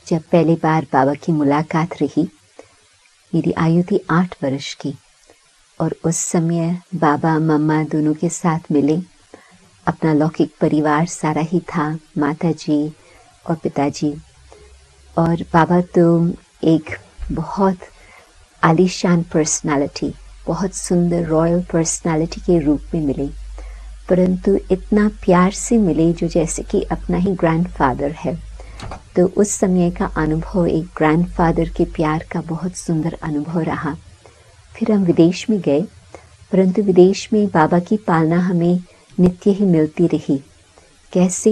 जब पहली बार बाबा की मुलाकात रही, मेरी आयु थी 8 वर्ष की और उस समय बाबा मम्मा दोनों के साथ मिले। अपना लौकिक परिवार सारा ही था, माता जी और पिताजी। और बाबा तो एक बहुत आलीशान पर्सनालिटी, बहुत सुंदर रॉयल पर्सनालिटी के रूप में मिले, परंतु इतना प्यार से मिले जो जैसे कि अपना ही ग्रैंडफादर है। तो उस समय का अनुभव एक ग्रैंडफादर के प्यार का बहुत सुंदर अनुभव रहा। फिर हम विदेश में गए, परंतु विदेश में बाबा की पालना हमें नित्य ही मिलती रही। कैसे?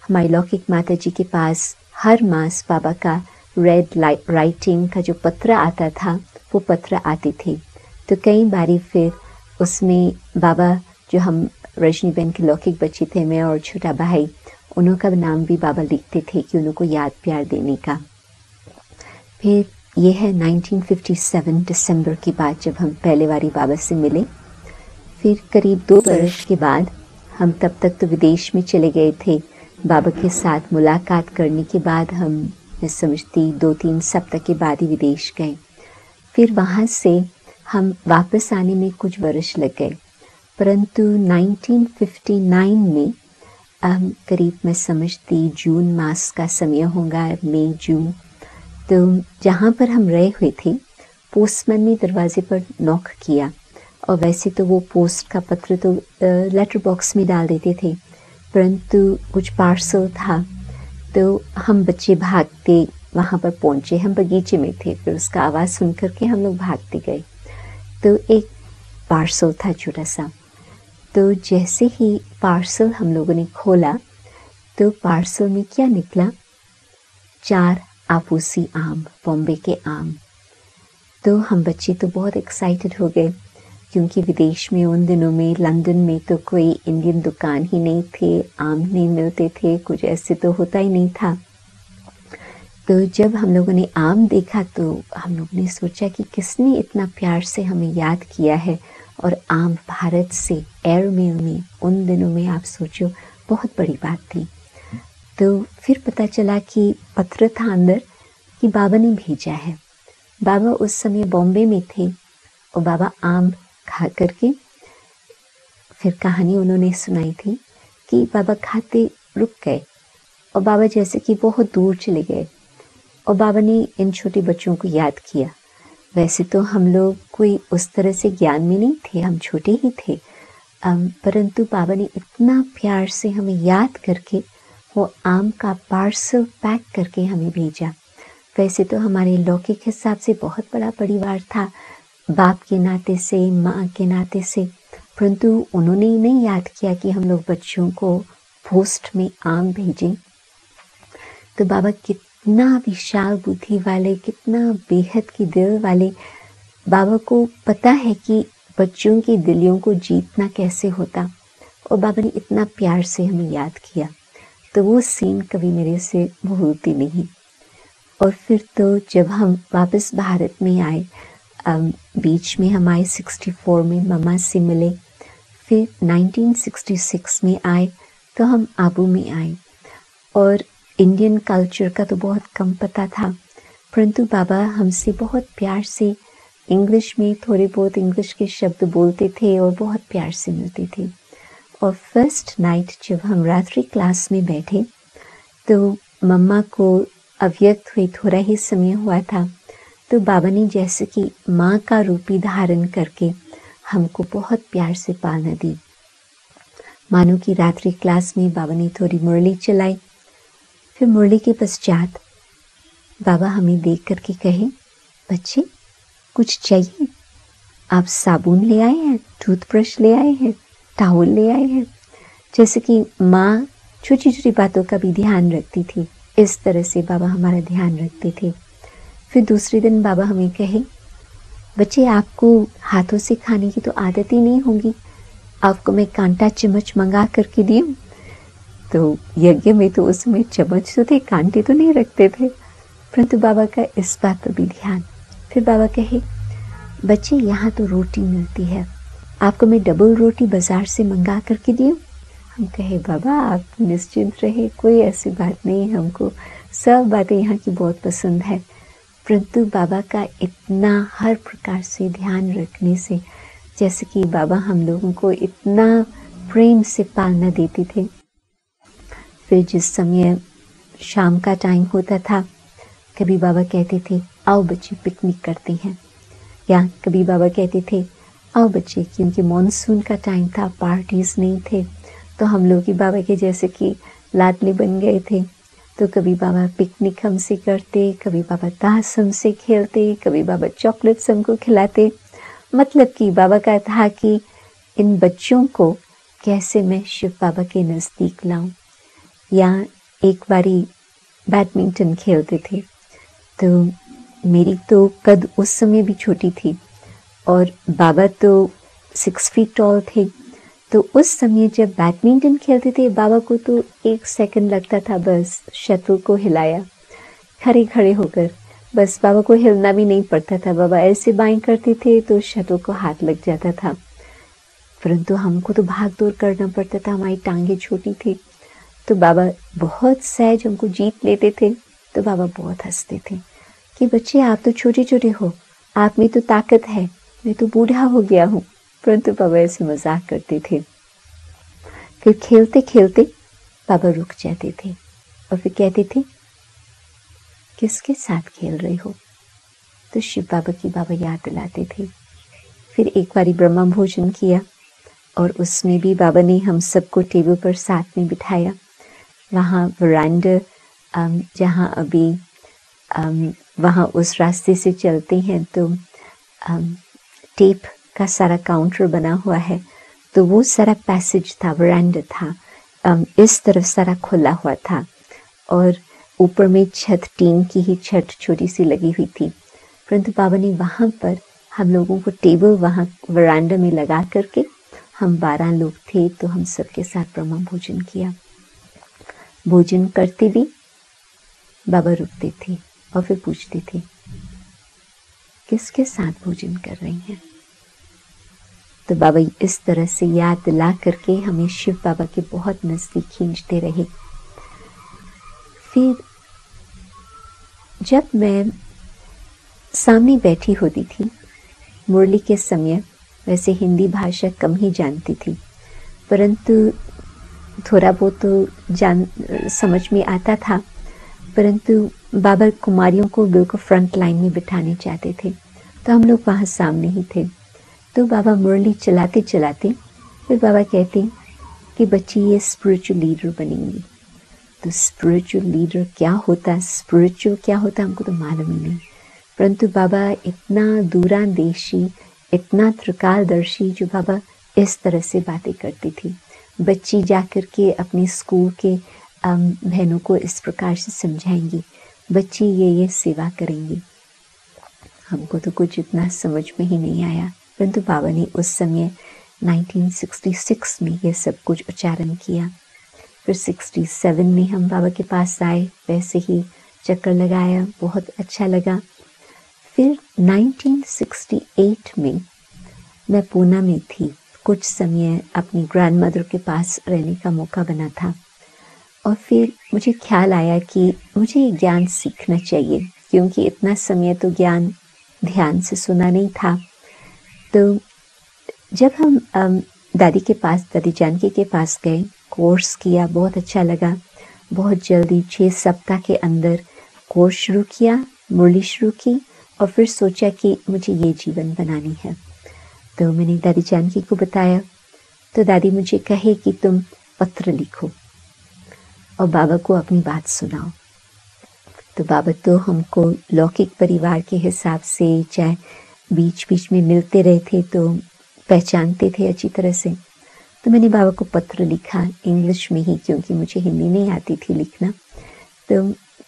हमारी लौकिक माता जी के पास हर मास बाबा का रेड राइटिंग का जो पत्र आता था, वो पत्र आते थे। तो कई बारी फिर उसमें बाबा, जो हम रजनी बहन के लौकिक बच्चे थे, मैं और छोटा भाई, उन्हों का नाम भी बाबा लिखते थे कि उनको याद प्यार देने का। फिर ये है 1957 दिसंबर की बात, जब हम पहले बारी बाबा से मिले। फिर करीब 2 वर्ष के बाद हम तब तक तो विदेश में चले गए थे। बाबा के साथ मुलाकात करने के बाद हम, मैं समझती 2-3 सप्ताह के बाद ही विदेश गए। फिर वहाँ से हम वापस आने में कुछ वर्ष लग गए, परंतु 1959 में करीब मैं समझती जून मास का समय होगा, मई जून। तो जहाँ पर हम रहे हुए थे, पोस्टमैन ने दरवाजे पर नॉक किया, और वैसे तो वो पोस्ट का पत्र तो लेटर बॉक्स में डाल देते थे, परंतु कुछ पार्सल था। तो हम बच्चे भागते वहाँ पर पहुँचे। हम बगीचे में थे, फिर उसका आवाज़ सुन करके हम लोग भागते गए। तो एक पार्सल था छोटा सा। तो जैसे ही पार्सल हम लोगों ने खोला, तो पार्सल में क्या निकला? 4 आपूसी आम, बॉम्बे के आम। तो हम बच्चे तो बहुत एक्साइटेड हो गए, क्योंकि विदेश में उन दिनों में लंदन में तो कोई इंडियन दुकान ही नहीं थे, आम नहीं मिलते थे, कुछ ऐसे तो होता ही नहीं था। तो जब हम लोगों ने आम देखा, तो हम लोगों ने सोचा कि किसने इतना प्यार से हमें याद किया है। और आम भारत से एयरमेल में, उन दिनों में आप सोचो, बहुत बड़ी बात थी। तो फिर पता चला कि पत्र था अंदर कि बाबा ने भेजा है। बाबा उस समय बॉम्बे में थे और बाबा आम खा करके, फिर कहानी उन्होंने सुनाई थी कि बाबा खाते रुक गए और बाबा जैसे कि बहुत दूर चले गए, और बाबा ने इन छोटे बच्चों को याद किया। वैसे तो हम लोग कोई उस तरह से ज्ञान में नहीं थे, हम छोटे ही थे, परंतु बाबा ने इतना प्यार से हमें याद करके वो आम का पार्सल पैक करके हमें भेजा। वैसे तो हमारे लौकिक हिसाब से बहुत बड़ा परिवार था, बाप के नाते से, माँ के नाते से, परंतु उन्होंने नहीं याद किया कि हम लोग बच्चों को पोस्ट में आम भेजें। तो बाबा कितना विशाल बुद्धि वाले, कितना बेहद की दिल वाले। बाबा को पता है कि बच्चों की दिलों को जीतना कैसे होता, और बाबा ने इतना प्यार से हमें याद किया। तो वो सीन कभी मेरे से भूलती नहीं। और फिर तो जब हम वापस भारत में आए, बीच में हम आए 64 में मम्मा से मिले। फिर 1966 में आए तो हम आबू में आए, और इंडियन कल्चर का तो बहुत कम पता था, परंतु बाबा हमसे बहुत प्यार से इंग्लिश में थोड़े बहुत इंग्लिश के शब्द बोलते थे और बहुत प्यार से मिलते थे। और फर्स्ट नाइट जब हम रात्रि क्लास में बैठे, तो मम्मा को अव्यक्त हुए थोड़ा ही समय हुआ था, तो बाबा ने जैसे कि माँ का रूपी धारण करके हमको बहुत प्यार से पालना दी। मानो कि रात्रि क्लास में बाबा ने थोड़ी मुरली चलाई। फिर मुरली के पश्चात बाबा हमें देख करके कहे, बच्चे कुछ चाहिए? आप साबुन ले आए हैं, टूथब्रश ले आए हैं, टावल ले आए हैं? जैसे कि माँ छोटी छोटी बातों का भी ध्यान रखती थी, इस तरह से बाबा हमारा ध्यान रखते थे। फिर दूसरे दिन बाबा हमें कहे, बच्चे आपको हाथों से खाने की तो आदत ही नहीं होगी, आपको मैं कांटा चम्मच मंगा करके दी हूँ। तो यज्ञ में तो उसमें चम्मच तो थे, कांटे तो नहीं रखते थे, परंतु बाबा का इस बात पर भी ध्यान। फिर बाबा कहे, बच्चे यहाँ तो रोटी मिलती है, आपको मैं डबल रोटी बाजार से मंगा करके दी हूँ। हम कहे, बाबा आप निश्चिंत रहे, कोई ऐसी बात नहीं, हमको सब बातें यहाँ की बहुत पसंद है, परंतु बाबा का इतना हर प्रकार से ध्यान रखने से, जैसे कि बाबा हम लोगों को इतना प्रेम से पालना देते थे। फिर जिस समय शाम का टाइम होता था, कभी बाबा कहते थे आओ बच्चे पिकनिक करते हैं, या कभी बाबा कहते थे आओ बच्चे, क्योंकि मॉनसून का टाइम था, पार्टीज नहीं थे, तो हम लोग ही बाबा के जैसे कि लाडले बन गए थे। तो कभी बाबा पिकनिक हमसे करते, कभी बाबा ताश हमसे खेलते, कभी बाबा चॉकलेट्स हमको खिलाते। मतलब कि बाबा का था कि इन बच्चों को कैसे मैं शिव बाबा के नज़दीक लाऊं। या एक बारी बैडमिंटन खेलते थे, तो मेरी तो कद उस समय भी छोटी थी और बाबा तो 6 फीट टॉल थे। तो उस समय जब बैडमिंटन खेलते थे, बाबा को तो 1 सेकंड लगता था, बस शटल को हिलाया खड़े खड़े होकर, बस बाबा को हिलना भी नहीं पड़ता था। बाबा ऐसे बाइंग करते थे तो शटल को हाथ लग जाता था, परंतु हमको तो भाग दौड़ करना पड़ता था, हमारी टांगे छोटी थी। तो बाबा बहुत सहज हमको जीत लेते थे। तो बाबा बहुत हंसते थे कि बच्चे आप तो छोटे छोटे हो, आप में तो ताकत है, मैं तो बूढ़ा हो गया हूँ। परंतु बाबा ऐसे मजाक करते थे। फिर खेलते खेलते बाबा रुक जाते थे और फिर कहते थे किसके साथ खेल रहे हो। तो शिव बाबा की बाबा याद दिलाते थे। फिर एक बारी ब्रह्मा भोजन किया और उसमें भी बाबा ने हम सबको टेबल पर साथ में बिठाया। वहाँ वरांडा जहाँ अभी वहाँ उस रास्ते से चलते हैं तो टेप का सारा काउंटर बना हुआ है, तो वो सारा पैसेज था, वरांडा था, इस तरफ सारा खुला हुआ था और ऊपर में छत टीन की ही छत छोटी सी लगी हुई थी। परंतु बाबा ने वहाँ पर हम लोगों को टेबल वहाँ वरांडा में लगा करके, हम 12 लोग थे तो हम सबके साथ ब्रह्मा भोजन किया। भोजन करते भी बाबा रुकते थे और फिर पूछते थे किसके साथ भोजन कर रही हैं। तो बाबा इस तरह से याद दिला करके हमें शिव बाबा के बहुत नजदीक खींचते रहे। फिर जब मैं सामने बैठी होती थी मुरली के समय, वैसे हिंदी भाषा कम ही जानती थी, परंतु थोड़ा बहुत तो समझ में आता था। परंतु बाबा कुमारियों को बिल्कुल फ्रंट लाइन में बिठाने चाहते थे, तो हम लोग वहाँ सामने ही थे। तो बाबा मुरली चलाते चलाते फिर बाबा कहते कि बच्ची ये स्पिरिचुअल लीडर बनेंगी। तो स्पिरिचुअल लीडर क्या होता, स्पिरिचुअल क्या होता हमको तो मालूम ही नहीं, परंतु बाबा इतना दूरंदेशी, इतना त्रिकालदर्शी, जो बाबा इस तरह से बातें करती थी। बच्ची जाकर के अपने स्कूल के बहनों को इस प्रकार से समझाएंगी, बच्ची ये सेवा करेंगी। हमको तो कुछ इतना समझ में ही नहीं आया, परंतु बाबा ने उस समय 1966 में ये सब कुछ उच्चारण किया। फिर 67 में हम बाबा के पास आए, वैसे ही चक्कर लगाया, बहुत अच्छा लगा। फिर 1968 में मैं पूना में थी, कुछ समय अपनी ग्रैंडमदर के पास रहने का मौका बना था और फिर मुझे ख्याल आया कि मुझे ज्ञान सीखना चाहिए, क्योंकि इतना समय तो ज्ञान ध्यान से सुना नहीं था। तो जब हम दादी के पास, दादी जानकी के पास गए, कोर्स किया, बहुत अच्छा लगा। बहुत जल्दी 6 सप्ताह के अंदर कोर्स शुरू किया, मुरली शुरू की और फिर सोचा कि मुझे ये जीवन बनानी है। तो मैंने दादी जानकी को बताया, तो दादी मुझे कहे कि तुम पत्र लिखो और बाबा को अपनी बात सुनाओ। तो बाबा तो हमको लौकिक परिवार के हिसाब से चाहे बीच बीच में मिलते रहे थे तो पहचानते थे अच्छी तरह से। तो मैंने बाबा को पत्र लिखा इंग्लिश में ही, क्योंकि मुझे हिंदी नहीं आती थी लिखना। तो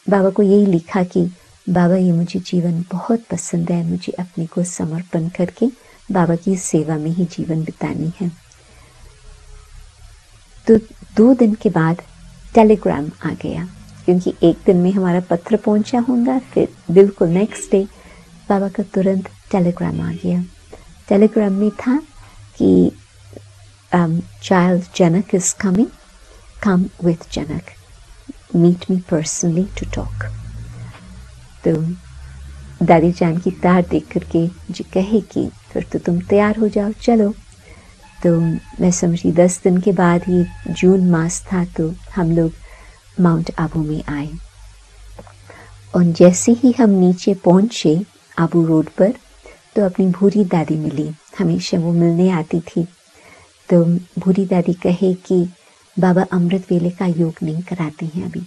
बाबा को यही लिखा कि बाबा ये मुझे जीवन बहुत पसंद है, मुझे अपने को समर्पण करके बाबा की सेवा में ही जीवन बितानी है। तो 2 दिन के बाद टेलीग्राम आ गया, क्योंकि एक दिन में हमारा पत्र पहुंचा होगा, फिर बिल्कुल नेक्स्ट डे बाबा का तुरंत टेलीग्राम आ गया। टेलीग्राम में था कि child Janak is coming, come with Janak, meet me personally to talk. तो दादी जान की तार देख करके मुझे कहे कि फिर तो तुम तैयार हो जाओ, चलो। तो मैं समझी 10 दिन के बाद ही जून मास था, तो हम लोग माउंट आबू में आए। और जैसे ही हम नीचे पहुंचे आबू रोड पर, तो अपनी भूरी दादी मिली। हमेशा वो मिलने आती थी। तो भूरी दादी कहे कि बाबा अमृत वेले का योग नहीं कराते हैं अभी।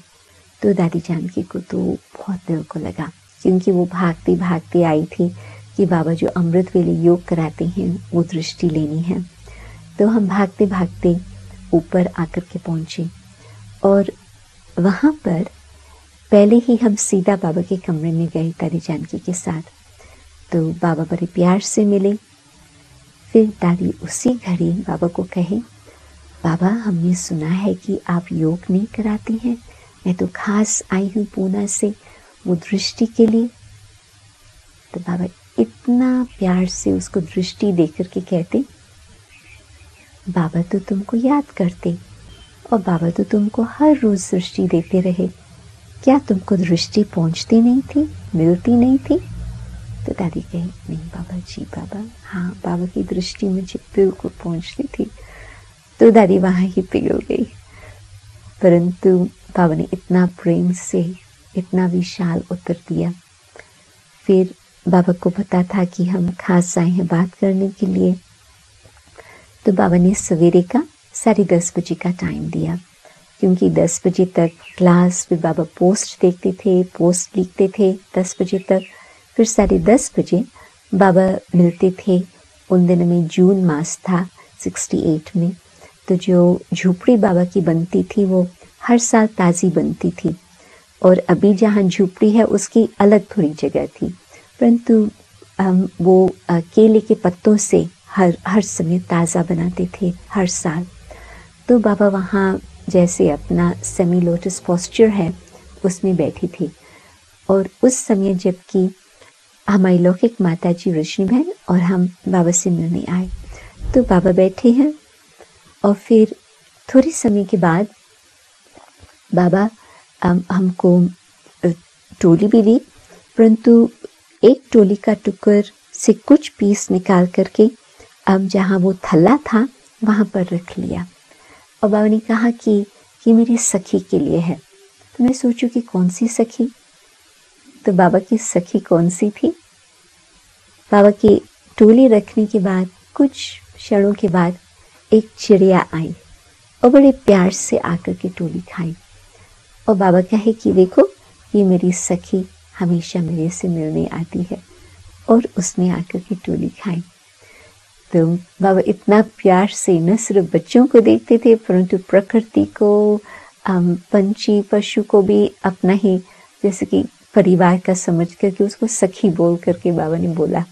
तो दादी जानकी को तो बहुत दिल को लगा, क्योंकि वो भागती भागती आई थी कि बाबा जो अमृत वेले योग कराते हैं वो दृष्टि लेनी है। तो हम भागते भागते ऊपर आकर के पहुंचे और वहाँ पर पहले ही हम सीधा बाबा के कमरे में गए दादी जानकी के साथ। तो बाबा बड़े प्यार से मिले। फिर दादी उसी घड़ी बाबा को कहे, बाबा हमने सुना है कि आप योग नहीं कराते हैं, मैं तो खास आई हूँ पूना से वो दृष्टि के लिए। तो बाबा इतना प्यार से उसको दृष्टि देकर के कहते, बाबा तो तुमको याद करते और बाबा तो तुमको हर रोज दृष्टि देते रहे, क्या तुमको दृष्टि पहुंचती नहीं थी, मिलती नहीं थी? तो दादी कही, नहीं बाबा जी, बाबा हाँ, बाबा की दृष्टि मुझे बिल्कुल पहुंचती थी। तो दादी वहाँ ही पिघल गई। परंतु बाबा ने इतना प्रेम से इतना विशाल उत्तर दिया। फिर बाबा को पता था कि हम खास आए हैं बात करने के लिए। तो बाबा ने सवेरे का 10:30 बजे का टाइम दिया, क्योंकि 10 बजे तक क्लास, फिर बाबा पोस्ट देखते थे, पोस्ट लिखते थे 10 बजे तक। फिर 10:30 बजे बाबा मिलते थे। उन दिनों में जून मास था 68 में। तो जो झोपड़ी बाबा की बनती थी वो हर साल ताज़ी बनती थी, और अभी जहाँ झोपड़ी है उसकी अलग थोड़ी जगह थी, परंतु वो केले के पत्तों से हर समय ताज़ा बनाते थे हर साल। तो बाबा वहाँ जैसे अपना सेमी लोटस पोस्चर है उसमें बैठी थी। और उस समय जबकि हमारी लौकिक माता जी रजनी बहन और हम बाबा से मिलने आए, तो बाबा बैठे हैं। और फिर थोड़ी समय के बाद बाबा हमको टोली भी दी, परंतु एक टोली का टुकड़ से कुछ पीस निकाल करके जहाँ वो थल्ला था वहाँ पर रख लिया। और बाबा ने कहा कि मेरी सखी के लिए है। तो मैं सोचूं कि कौन सी सखी? तो बाबा की सखी कौन सी थी? बाबा की टोली रखने के बाद कुछ क्षणों के बाद एक चिड़िया आई और बड़े प्यार से आकर के टोली खाई। और बाबा कहे कि देखो, ये मेरी सखी हमेशा मेरे से मिलने आती है, और उसने आकर के टोली खाई। तो बाबा इतना प्यार से न सिर्फ बच्चों को देखते थे, परंतु प्रकृति को, पंछी पशु को भी अपना ही जैसे कि परिवार का समझ करके उसको सखी बोल करके बाबा ने बोला।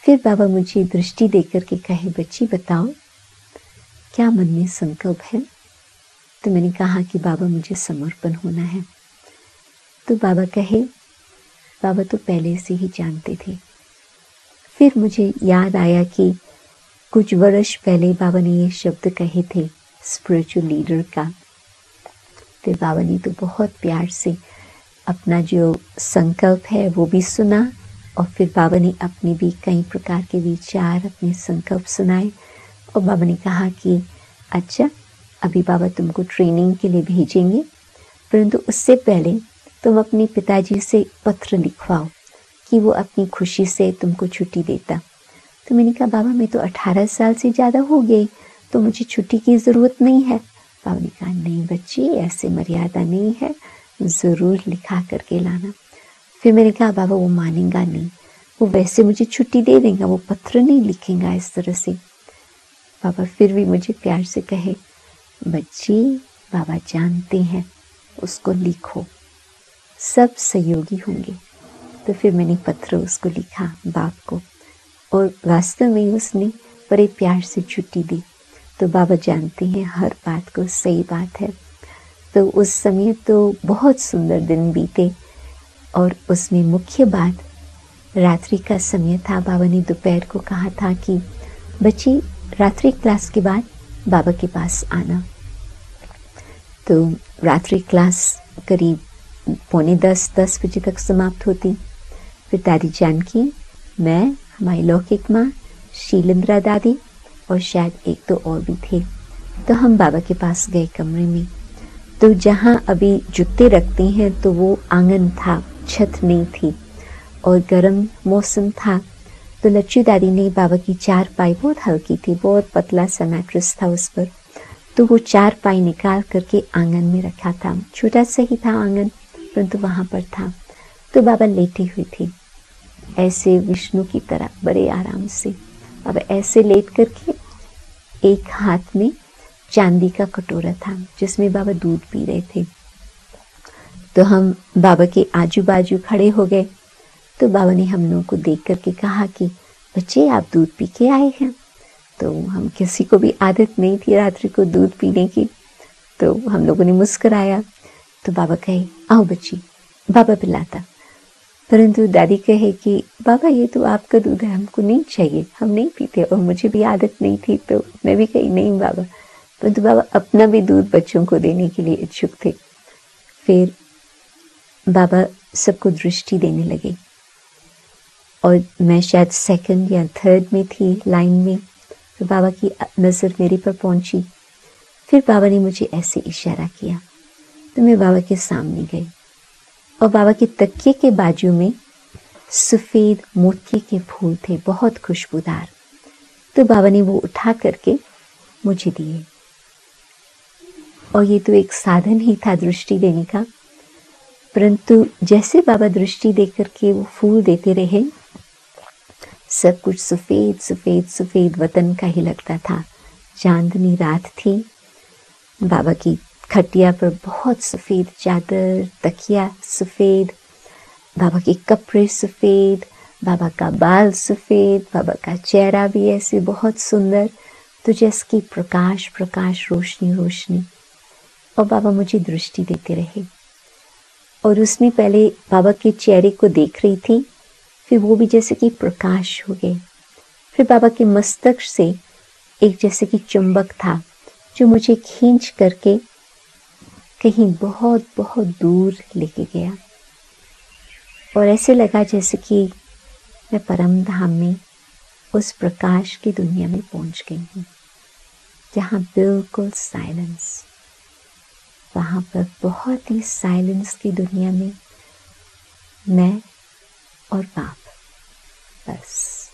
फिर बाबा मुझे दृष्टि देकर के कहे, बच्ची बताओ क्या मन में संकल्प है? तो मैंने कहा कि बाबा मुझे समर्पण होना है। तो बाबा कहे, बाबा तो पहले से ही जानते थे। फिर मुझे याद आया कि कुछ वर्ष पहले बाबा ने ये शब्द कहे थे स्पिरिचुअल लीडर का। फिर बाबा ने तो बहुत प्यार से अपना जो संकल्प है वो भी सुना, और फिर बाबा ने अपने भी कई प्रकार के विचार, अपने संकल्प सुनाए। और बाबा ने कहा कि अच्छा, अभी बाबा तुमको ट्रेनिंग के लिए भेजेंगे, परंतु उससे पहले तुम अपने पिताजी से पत्र लिखवाओ कि वो अपनी खुशी से तुमको छुट्टी देता। तो मैंने कहा, बाबा मैं तो 18 साल से ज़्यादा हो गई, तो मुझे छुट्टी की ज़रूरत नहीं है। बाबा ने कहा, नहीं बच्ची, ऐसे मर्यादा नहीं है, ज़रूर लिखा करके लाना। फिर मैंने कहा, बाबा वो मानेगा नहीं, वो वैसे मुझे छुट्टी दे देगा, वो पत्र नहीं लिखेगा इस तरह से। बाबा फिर भी मुझे प्यार से कहे, बच्ची बाबा जानते हैं, उसको लिखो, सब सहयोगी होंगे। तो फिर मैंने पत्र उसको लिखा बाप को, और वास्तव में उसने बड़े प्यार से छुट्टी दी। तो बाबा जानते हैं हर बात को सही बात है। तो उस समय तो बहुत सुंदर दिन बीते, और उसमें मुख्य बात रात्रि का समय था। बाबा ने दोपहर को कहा था कि बच्ची रात्रि क्लास के बाद बाबा के पास आना। तो रात्रि क्लास करीब 9:45-10 बजे तक समाप्त होती। फिर दादी जानकी, मैं, हमारी लौकिक माँ, शीलिंद्रा दादी और शायद एक दो और भी थे। तो हम बाबा के पास गए कमरे में। तो जहाँ अभी जूते रखते हैं तो वो आंगन था, छत नहीं थी और गर्म मौसम था। तो लच्चू दादी ने बाबा की चारपाई, बहुत हल्की थी, बहुत पतला सा मैट्रेस था उस पर, तो वो चारपाई निकाल करके आंगन में रखा था। छोटा सा ही था आंगन, परंतु वहाँ पर था। तो बाबा लेटे हुए थे ऐसे विष्णु की तरह, बड़े आराम से। बाबा ऐसे लेट करके, एक हाथ में चांदी का कटोरा था जिसमें बाबा दूध पी रहे थे। तो हम बाबा के आजू बाजू खड़े हो गए। तो बाबा ने हम लोगों को देख करके कहा कि बच्चे, आप दूध पी के आए हैं। तो हम किसी को भी आदत नहीं थी रात्रि को दूध पीने की, तो हम लोगों ने मुस्कुराया। तो बाबा कहे, आओ बच्ची, बाबा पिलाता। परंतु दादी कहे कि बाबा ये तो आपका दूध है, हमको नहीं चाहिए, हम नहीं पीते, और मुझे भी आदत नहीं थी। तो मैं भी कही नहीं बाबा, परंतु बाबा अपना भी दूध बच्चों को देने के लिए इच्छुक थे। फिर बाबा सबको दृष्टि देने लगे और मैं शायद सेकंड या थर्ड में थी लाइन में। तो बाबा की नज़र मेरे पर पहुंची। फिर बाबा ने मुझे ऐसे इशारा किया, तो मैं बाबा के सामने गई और बाबा के तकिए के बाजू में सफ़ेद मोती के फूल थे, बहुत खुशबूदार। तो बाबा ने वो उठा करके मुझे दिए और ये तो एक साधन ही था दृष्टि देने का। परंतु जैसे बाबा दृष्टि दे करके वो फूल देते रहे, सब कुछ सफ़ेद सफ़ेद सफ़ेद वतन का ही लगता था। चांदनी रात थी। बाबा की खटिया पर बहुत सफ़ेद चादर, तकिया सफ़ेद, बाबा के कपड़े सफ़ेद, बाबा का बाल सफ़ेद, बाबा का चेहरा भी ऐसे बहुत सुंदर, तो जैसे कि प्रकाश प्रकाश, रोशनी रोशनी। और बाबा मुझे दृष्टि देते रहे और उसमें पहले बाबा के चेहरे को देख रही थी, फिर वो भी जैसे कि प्रकाश हो गए। फिर बाबा के मस्तक से एक जैसे कि चुंबक था जो मुझे खींच करके कहीं बहुत बहुत दूर लेके गया और ऐसे लगा जैसे कि मैं परम धाम में, उस प्रकाश की दुनिया में पहुंच गई हूँ जहाँ बिल्कुल साइलेंस। वहाँ पर बहुत ही साइलेंस की दुनिया में मैं और बाप, बस।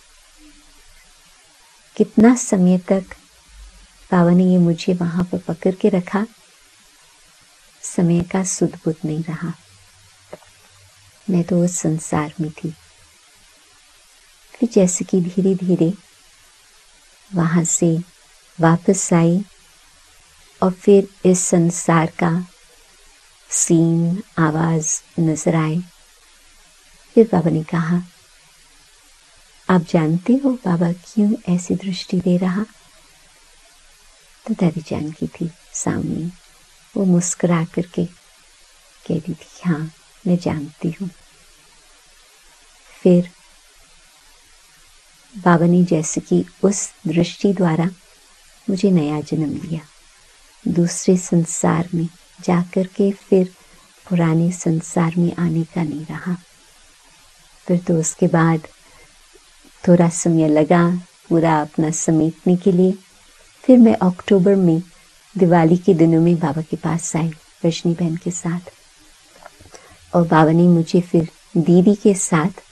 कितना समय तक बाबा ने ये मुझे वहाँ पर पकड़ के रखा, समय का सुध बुध नहीं रहा। मैं तो उस संसार में थी। फिर जैसे कि धीरे धीरे वहाँ से वापस आई और फिर इस संसार का सीन, आवाज़ नजर आए। फिर बाबा ने कहा, आप जानते हो बाबा क्यों ऐसी दृष्टि दे रहा? तो दादी जानकी थी सामने, वो मुस्कुरा करके कहती थी, हाँ मैं जानती हूँ। फिर बाबा ने जैसे कि उस दृष्टि द्वारा मुझे नया जन्म दिया, दूसरे संसार में जाकर के फिर पुराने संसार में आने का नहीं रहा। फिर तो उसके बाद थोड़ा समय लगा पूरा अपना समेटने के लिए। फिर मैं अक्टूबर में दिवाली के दिनों में बाबा के पास आई रजनी बहन के साथ, और बाबा ने मुझे फिर दीदी के साथ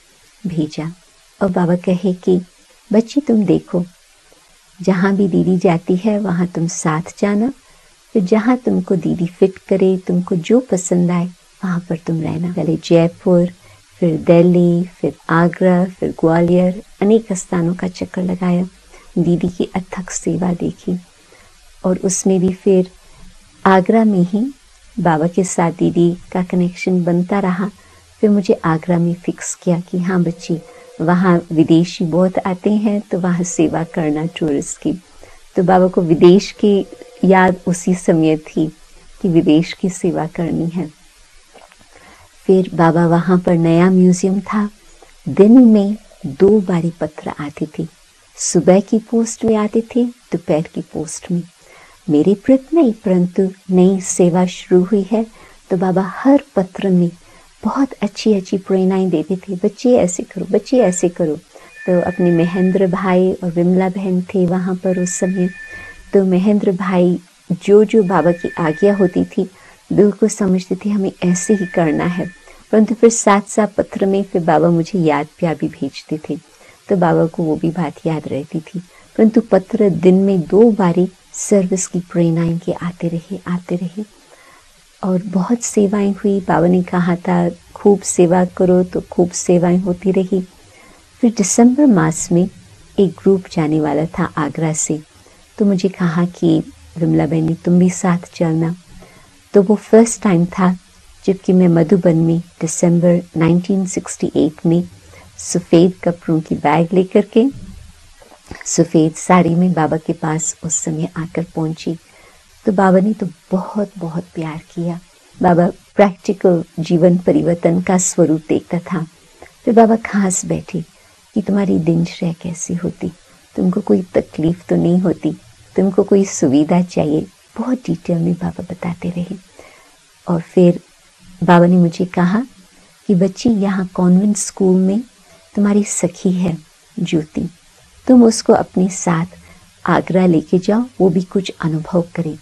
भेजा और बाबा कहे कि बच्ची तुम देखो, जहाँ भी दीदी जाती है वहाँ तुम साथ जाना, फिर जहाँ तुमको दीदी फिट करे, तुमको जो पसंद आए वहाँ पर तुम रहना। पहले जयपुर, फिर दिल्ली, फिर आगरा, फिर ग्वालियर, अनेक स्थानों का चक्कर लगाया, दीदी की अथक सेवा देखी और उसमें भी फिर आगरा में ही बाबा के साथ दीदी का कनेक्शन बनता रहा। फिर मुझे आगरा में फिक्स किया कि हाँ बच्ची, वहाँ विदेशी बहुत आते हैं तो वहाँ सेवा करना टूरिस्ट की। तो बाबा को विदेश की याद उसी समय थी कि विदेश की सेवा करनी है। फिर बाबा वहाँ पर नया म्यूजियम था, दिन में 2 बारी पत्र आते थे, सुबह की पोस्ट में आते थे, दोपहर की पोस्ट में। मेरे प्रति नहीं परंतु नई सेवा शुरू हुई है, तो बाबा हर पत्र में बहुत अच्छी अच्छी प्रेरणाएं देते थे, बच्चे ऐसे करो, बच्चे ऐसे करो। तो अपने महेंद्र भाई और विमला बहन थे वहाँ पर उस समय। तो महेंद्र भाई जो जो बाबा की आज्ञा होती थी बिल्कुल समझते थे हमें ऐसे ही करना है, परंतु फिर साथ साथ पत्र में फिर बाबा मुझे याद प्यार भी भेजते थे, तो बाबा को वो भी बात याद रहती थी। परंतु पत्र दिन में 2 बारी सर्विस की प्रेरणाएं के आते रहे और बहुत सेवाएं हुई। बाबा ने कहा था खूब सेवा करो, तो खूब सेवाएं होती रही। फिर दिसंबर मास में एक ग्रुप जाने वाला था आगरा से, तो मुझे कहा कि विमला बहन तुम भी साथ चलना। तो वो फर्स्ट टाइम था जबकि मैं मधुबन में दिसंबर 1968 में सफ़ेद कपड़ों की बैग लेकर के सफ़ेद साड़ी में बाबा के पास उस समय आकर पहुंची। तो बाबा ने तो बहुत बहुत प्यार किया। बाबा प्रैक्टिकल जीवन परिवर्तन का स्वरूप देखता था। फिर बाबा खास बैठे कि तुम्हारी दिनचर्या कैसी होती, तुमको कोई तकलीफ तो नहीं होती, तुमको कोई सुविधा चाहिए, बहुत डिटेल में बाबा बताते रहे। और फिर बाबा ने मुझे कहा कि बच्ची यहाँ कॉन्वेंट स्कूल में तुम्हारी सखी है ज्योति, तुम उसको अपने साथ आगरा लेके जाओ, वो भी कुछ अनुभव करे।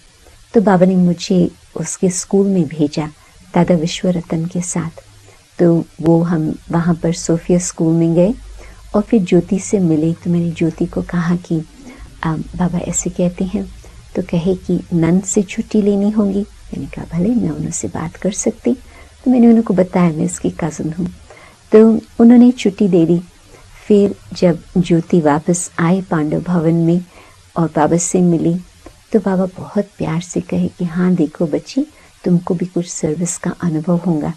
तो बाबा ने मुझे उसके स्कूल में भेजा दादा विश्वरतन के साथ। तो वो हम वहाँ पर सोफिया स्कूल में गए और फिर ज्योति से मिले। तो मैंने ज्योति को कहा कि बाबा ऐसे कहते हैं, तो कहे कि नंद से छुट्टी लेनी होगी। मैंने कहा भले, मैं उनसे बात कर सकती। तो मैंने उनको बताया मैं इसकी कज़न हूँ, तो उन्होंने छुट्टी दे दी। फिर जब ज्योति वापस आए पांडव भवन में और बाबा से मिली, तो बाबा बहुत प्यार से कहे कि हाँ देखो बच्ची, तुमको भी कुछ सर्विस का अनुभव होगा।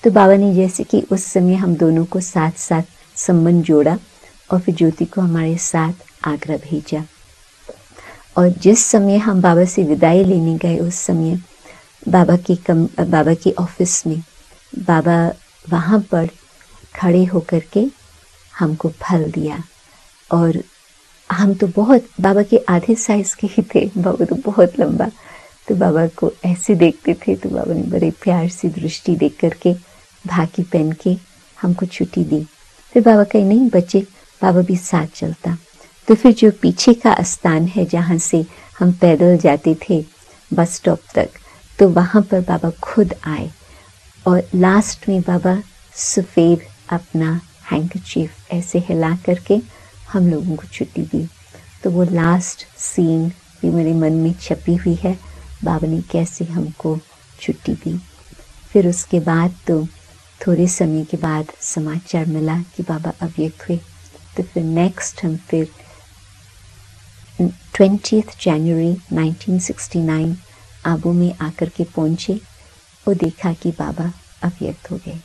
तो बाबा ने जैसे कि उस समय हम दोनों को साथ साथ संबंध जोड़ा और फिर ज्योति को हमारे साथ आगरा भेजा। और जिस समय हम बाबा से विदाई लेने गए उस समय बाबा के ऑफिस में बाबा वहाँ पर खड़े होकर के हमको फल दिया। और हम तो बहुत बाबा के आधे साइज के ही थे, बाबा तो बहुत लंबा। तो बाबा को ऐसे देखते थे, तो बाबा ने बड़े प्यार से दृष्टि देख करके भागी पहन के हमको छुट्टी दी। फिर बाबा कहे नहीं बच्चे, बाबा भी साथ चलता। तो फिर जो पीछे का स्थान है जहाँ से हम पैदल जाते थे बस स्टॉप तक, तो वहाँ पर बाबा खुद आए और लास्ट में बाबा सफ़ेद अपना हैंकरचीफ ऐसे हिला करके हम लोगों को छुट्टी दी। तो वो लास्ट सीन भी मेरे मन में छपी हुई है, बाबा ने कैसे हमको छुट्टी दी। फिर उसके बाद तो थोड़े समय के बाद समाचार मिला कि बाबा अव्यक्त हुए। तो फिर नेक्स्ट हम फिर 20 जनवरी 1969 आबू में आकर के पहुँचे और देखा कि बाबा अव्यक्त हो गए।